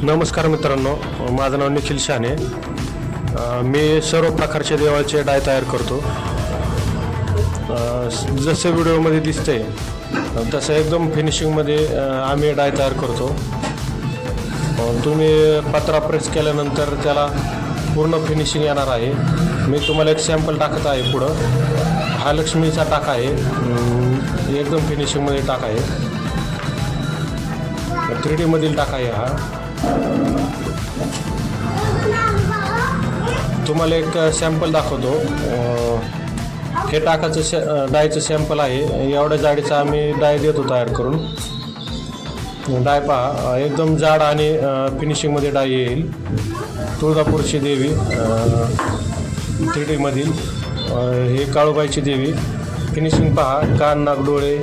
नमस्कार मित्रांनो, माझं नाव निखिल शाने. मी सर्व प्रकारचे देवाचे डाय तयार करतो. जसं व्हिडिओमध्ये दिसतंय तसं एकदम फिनिशिंगमध्ये आम्ही डाय तयार करतो. तुम्ही पत्रा प्रेस केल्यानंतर त्याला पूर्ण फिनिशिंग येणार आहे. मी तुम्हाला एक सॅम्पल टाकत आहे पुढं. हा लक्ष्मीचा टाका आहे, एकदम फिनिशिंगमध्ये टाका आहे. 3D मधील टाका आहे हा. तुम्हाला एक सॅम्पल दाखवतो. हे टाकाचं डायचं सॅम्पल आहे. एवढ्या जाडीचा आम्ही डाय देतो तयार करून. डाय पहा, एकदम जाड आणि फिनिशिंगमध्ये डाय येईल. तुळजापूरची देवी 3D मधील, हे काळूबाईची देवी. फिनिशिंग पहा, कान नाक डोळे